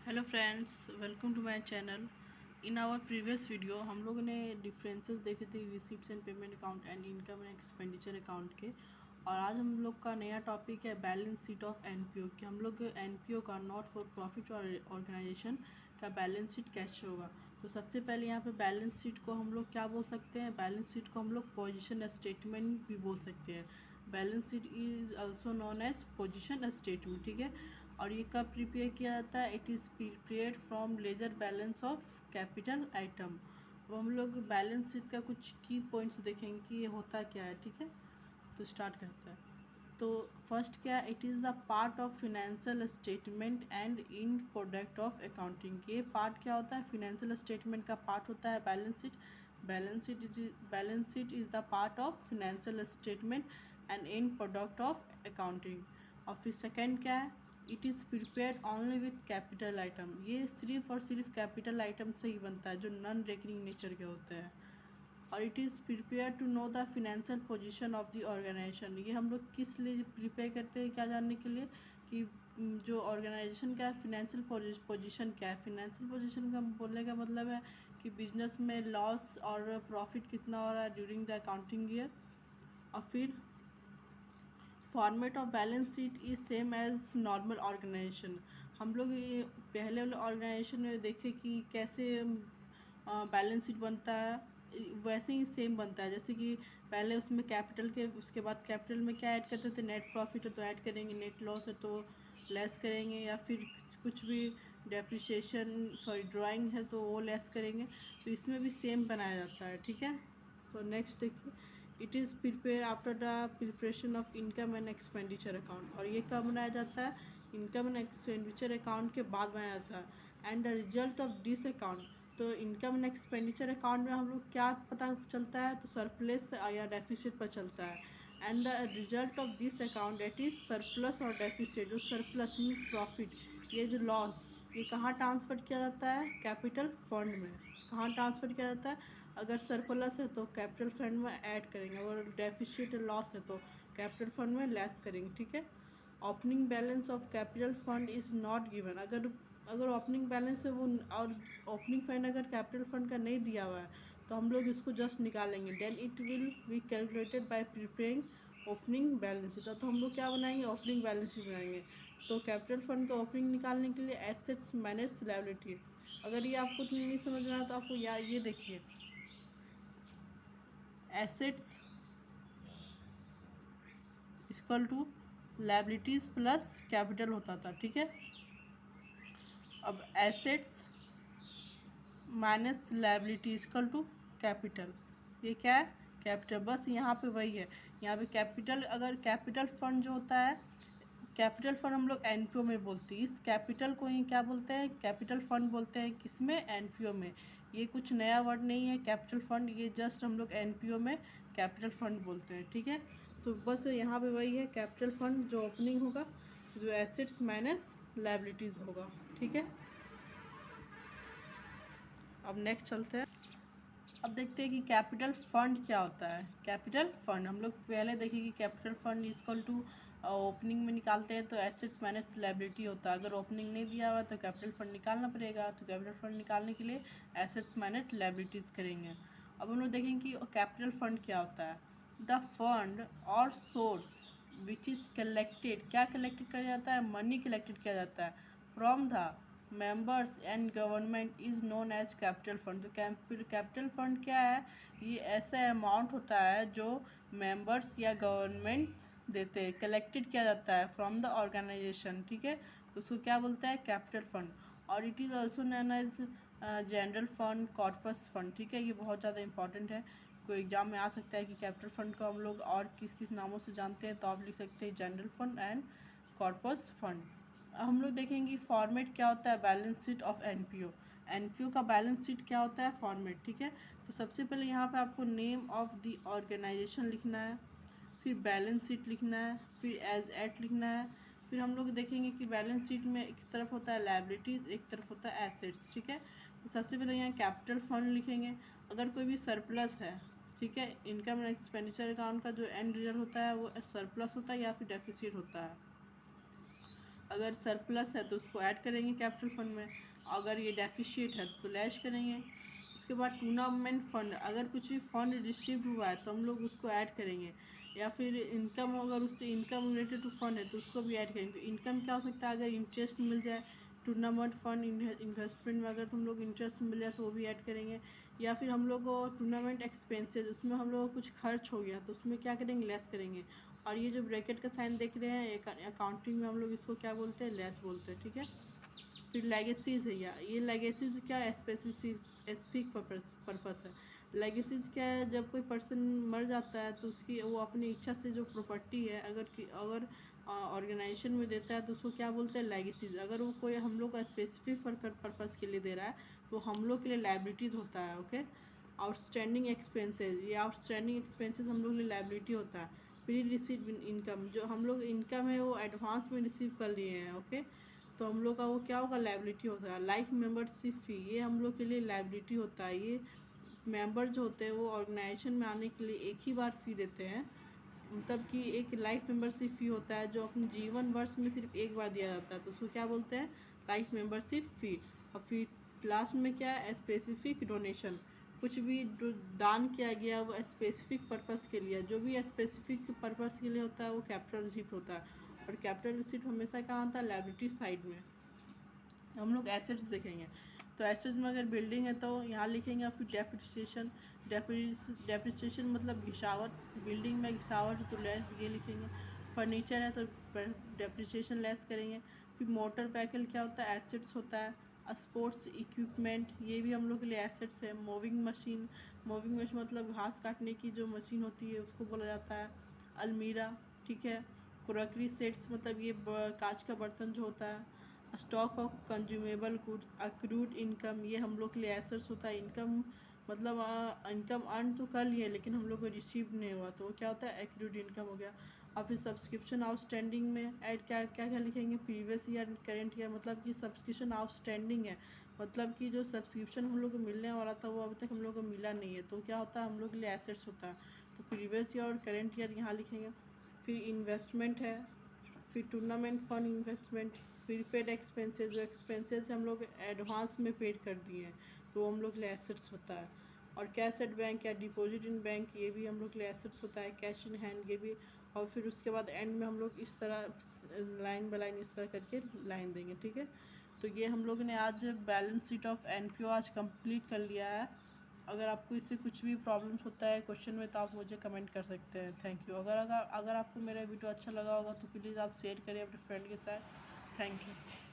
Hello friends, welcome to my channel. In our previous video हम लोगों ने differences देखे थे receipts and payment account and income and expenditure account के। और आज हम लोग का नया टॉपिक है बैलेंस शीट ऑफ एनपीओ कि हम लोग एनपीओ का नॉट फॉर प्रॉफिट ऑर्गेनाइजेशन का बैलेंस शीट कैसे होगा। तो सबसे पहले यहाँ पे बैलेंस शीट को हम लोग क्या बोल सकते हैं, बैलेंस शीट को हम लोग पोजिशन स्टेटमेंट भी बोल सकते हैं। Balance sheet is also known as position statement, ठीक है। और ये कब प्रिपेयर किया जाता है, it is prepared from ledger balance of capital item. अब हम लोग बैलेंस शीट का कुछ की पॉइंट्स देखेंगे कि ये होता क्या है, ठीक है। तो स्टार्ट करते हैं। तो फर्स्ट क्या, it is the part of financial statement and in product of accounting. ये पार्ट क्या होता है, फिनेंशियल स्टेटमेंट का पार्ट होता है balance sheet. Balance sheet is the part of financial statement and in product of accounting. और फिर second क्या है, it is prepared only with capital item. ये सिर्फ और सिर्फ कैपिटल आइटम से ही बनता है जो नॉन रेकरिंग नेचर के होते हैं। और it is prepare to know the financial position of the organisation. ये हम लोग किस लिए प्रिपेयर करते हैं, क्या जानने के लिए कि जो ऑर्गेनाइजेशन का फिनेंशियल पोजीशन क्या है। फिनेंशियल पोजीशन का बोलने का मतलब है कि बिजनेस में लॉस और प्रॉफिट कितना हो रहा है ड्यूरिंग द अकाउंटिंग ईयर। और फिर format of balance sheet is same as normal organisation. हम लोग ये पहले वाले ऑर्गेनाइजेशन में देखे कि कैसे बैलेंस शीट बनता है, वैसे ही सेम बनता है। जैसे कि पहले उसमें कैपिटल के, उसके बाद कैपिटल में क्या ऐड करते थे, नेट प्रॉफिट है तो ऐड करेंगे, नेट लॉस है तो लेस करेंगे, या फिर कुछ भी ड्राइंग है तो वो लेस करेंगे। तो इसमें भी सेम बनाया जाता है, ठीक है। तो नेक्स्ट देखिए, it is prepare after the preparation of income and expenditure account. और ये कब बनाया जाता है, इनकम एंड एक्सपेंडिचर अकाउंट के बाद बनाया जाता है। And the result of this account, तो इनकम एंड एक्सपेंडिचर अकाउंट में हम लोग क्या पता चलता है, तो सरप्लस या डेफिसिट पर चलता है। And the result of this account that is surplus और डेफिसिट। जो सरप्लस मीन्स प्रॉफिट, ये जो लॉस, ये कहाँ ट्रांसफ़र किया जाता है, कैपिटल फंड में। कहाँ ट्रांसफ़र किया जाता है, अगर सरप्लस है तो कैपिटल फंड में ऐड करेंगे, अगर डेफिसिट लॉस है तो कैपिटल फंड में लेस करेंगे, ठीक है। Opening balance of capital fund is not given. अगर ओपनिंग बैलेंस है वो, और ओपनिंग फंड अगर कैपिटल फंड का नहीं दिया हुआ है तो हम लोग इसको जस्ट निकालेंगे। Then it will be calculated by preparing opening balance sheet. तो हम लोग क्या बनाएंगे, ओपनिंग बैलेंस शीट बनाएंगे। तो कैपिटल फंड का ओपनिंग निकालने के लिए एसेट्स माइनस लायबिलिटी। अगर ये आपको नहीं समझ रहा तो आपको ये देखिए, assets equal to liabilities plus capital होता था, ठीक है। अब assets minus liability equal to capital, ये क्या है, कैपिटल। बस यहाँ पे वही है, यहाँ पे कैपिटल, अगर कैपिटल फंड जो होता है, कैपिटल फंड हम लोग एनपीओ में बोलते हैं। इस कैपिटल को ही क्या बोलते हैं, कैपिटल फंड बोलते हैं। किसमें, एनपीओ में। ये कुछ नया वर्ड नहीं है कैपिटल फंड, ये जस्ट हम लोग एनपीओ में कैपिटल फंड बोलते हैं, ठीक है। तो बस यहाँ पे वही है, कैपिटल फंड जो ओपनिंग होगा, जो एसेट्स माइनस लायबिलिटीज़ होगा, ठीक है। अब नेक्स्ट चलते हैं। अब देखते हैं कि कैपिटल फंड क्या होता है। कैपिटल फंड हम लोग पहले देखें कि capital fund equal to opening में निकालते हैं तो एसेट्स माइनस लायबिलिटी होता है। अगर ओपनिंग नहीं दिया हुआ तो कैपिटल फंड निकालना पड़ेगा, तो कैपिटल फंड निकालने के लिए एसेट्स माइनस लायबिलिटीज़ करेंगे। अब हम लोग देखेंगे कि कैपिटल फंड क्या होता है। द फंड और सोर्स विच इज़ कलेक्टेड, क्या कलेक्टेड किया जाता है, मनी कलेक्टेड किया जाता है from the members and government is known as capital fund. तो कैपिटल फंड क्या है, ये ऐसा अमाउंट होता है जो मेंबर्स या गवर्नमेंट देते हैं, कलेक्टेड किया जाता है फ्रॉम द ऑर्गेनाइजेशन, ठीक है। तो उसको क्या बोलता है, कैपिटल फंड। और it is also known as general fund, corpus fund, ठीक है। ये बहुत ज़्यादा इंपॉर्टेंट है, कोई एग्जाम में आ सकता है कि कैपिटल फंड को हम लोग और किस किस नामों से जानते हैं, तो आप लिख सकते हैं general fund and corpus fund. हम लोग देखेंगे फॉर्मेट क्या होता है balance sheet of NPO. NPO का बैलेंस शीट क्या होता है, फॉर्मेट, ठीक है। तो सबसे पहले यहाँ पे आपको नेम ऑफ द ऑर्गेनाइजेशन लिखना है, फिर बैलेंस शीट लिखना है, फिर एज एट लिखना है। फिर हम लोग देखेंगे कि बैलेंस शीट में एक तरफ होता है लायबिलिटीज़, एक तरफ होता है एसेट्स, ठीक है। तो सबसे पहले यहाँ कैपिटल फंड लिखेंगे। अगर कोई भी सरप्लस है, ठीक है, इनकम एंड एक्सपेंडिचर अकाउंट का जो एंड रिजल्ट होता है वो सरप्लस होता है या फिर डेफिसिट होता है। अगर सरप्लस है तो उसको ऐड करेंगे कैपिटल फंड में, अगर ये डेफिशिएट है तो लैश करेंगे। उसके बाद टूर्नामेंट फंड, अगर कुछ भी फंड रिसीव हुआ है तो हम लोग उसको ऐड करेंगे, या फिर इनकम, अगर उससे इनकम रिलेटेड टू फंड है तो उसको भी ऐड करेंगे। तो इनकम क्या हो सकता है, अगर इंटरेस्ट मिल जाए टूर्नामेंट फंड इन्वेस्टमेंट में, अगर तुम लोग इंटरेस्ट मिल जाए तो वो भी ऐड करेंगे। या फिर हम लोग को टूर्नामेंट एक्सपेंसेस, उसमें हम लोग को कुछ खर्च हो गया तो उसमें क्या करेंगे, लेस करेंगे। और ये जो ब्रैकेट का साइन देख रहे हैं अकाउंटिंग में हम लोग इसको क्या बोलते हैं, लेस बोलते हैं, ठीक है। फिर लेगेसीज है, ये लेगेसीज क्या स्पेसिफिक पर्पस है। लेगेसीज क्या है, जब कोई पर्सन मर जाता है तो उसकी वो अपनी इच्छा से जो प्रॉपर्टी है अगर ऑर्गेनाइजेशन में देता है तो उसको क्या बोलते हैं, लेगेसीज। अगर वो कोई हम लोग का स्पेसिफिक पर्पस के लिए दे रहा है तो हम लोग के लिए लाइबिलिटीज़ होता है, ओके। आउटस्टैंडिंग एक्सपेंसेस, ये आउटस्टैंडिंग एक्सपेंसेस हम लोग के लिए लाइबिलिटी होता है। प्री रिसीव इनकम, जो हम लोग इनकम है वो एडवांस में रिसीव कर लिए हैं, ओके, तो हम लोग का वो क्या होगा, लाइबिलिटी होता है। लाइफ मेंबरशिप फ़ी, ये हम लोग के लिए लाइबिलिटी होता है। ये मेंबर जो होते हैं वो ऑर्गेनाइजेशन में आने के लिए एक ही बार फ़ी देते हैं, मतलब कि एक लाइफ मेंबरशिप फ़ी होता है जो अपने जीवन वर्ष में सिर्फ एक बार दिया जाता है, तो उसको क्या बोलते हैं, लाइफ मेंबरशिप फ़ी। और फिर लास्ट में क्या है, स्पेसिफिक डोनेशन, कुछ भी जो दान किया गया वो स्पेसिफिक पर्पस के लिए, जो भी स्पेसिफिक पर्पस के लिए होता है वो कैपिटल रिसीप्ट होता है। और कैपिटल रिसीप्ट हमेशा कहाँ होता है, लायबिलिटी साइड में। हम लोग एसेट्स देखेंगे तो एसेट्स में अगर बिल्डिंग है तो यहाँ लिखेंगे। और फिर डेप्रिसिएशन, डेप्रिसिएशन मतलब घिसावट, बिल्डिंग में घिसावट है तो लेस ये लिखेंगे। फर्नीचर है तो डेप्रिसिएशन लेस करेंगे। फिर मोटर व्हीकल क्या होता है, एसेट्स होता है। स्पोर्ट्स इक्विपमेंट, ये भी हम लोग के लिए एसेट्स है। मूविंग मशीन, मूविंग मशीन मतलब घास काटने की जो मशीन होती है उसको बोला जाता है। अलमीरा, ठीक है। क्रॉकरी सेट्स मतलब ये कांच का बर्तन जो होता है। Stock of consumable good, accrued income, ये हम लोग के लिए एसेट्स होता है। इनकम मतलब इनकम अर्न तो कर लिए लेकिन हम लोग को रिसीव नहीं हुआ तो वो क्या होता है, एक्रूड इनकम हो गया। और फिर सब्सक्रिप्शन आउटस्टैंडिंग में ऐड क्या क्या क्या लिखेंगे, प्रीवियस ईयर, करेंट ईयर, मतलब कि सब्सक्रिप्शन आउटस्टैंडिंग है, मतलब कि जो सब्सक्रिप्शन हम लोग को मिलने वाला था वो अभी तक हम लोग को मिला नहीं है, तो क्या होता है, हम लोग के लिए एसेट्स होता है। तो प्रीवियस ईयर और करेंट ईयर यहाँ लिखेंगे। फिर इन्वेस्टमेंट है, फिर tournament fund investment, prepaid expenses, जो एक्सपेंसेस हम लोग एडवांस में पेड कर दिए हैं तो वो हम लोग के लिए एसेट्स होता है। और कैश एट बैंक या डिपॉजिट इन बैंक, ये भी हम लोग के लिए एसेट्स होता है। कैश इन हैंड, ये भी। और फिर उसके बाद एंड में हम लोग इस तरह लाइन बाय लाइन इस तरह करके लाइन देंगे, ठीक है। तो ये हम लोग ने आज बैलेंस शीट ऑफ एनपीओ आज कंप्लीट कर लिया है। अगर आपको इससे कुछ भी प्रॉब्लम्स होता है क्वेश्चन में तो आप मुझे कमेंट कर सकते हैं। Thank you. अगर आपको मेरा वीडियो अच्छा लगा होगा तो प्लीज़ आप शेयर करें अपने फ्रेंड के साथ। Thank you.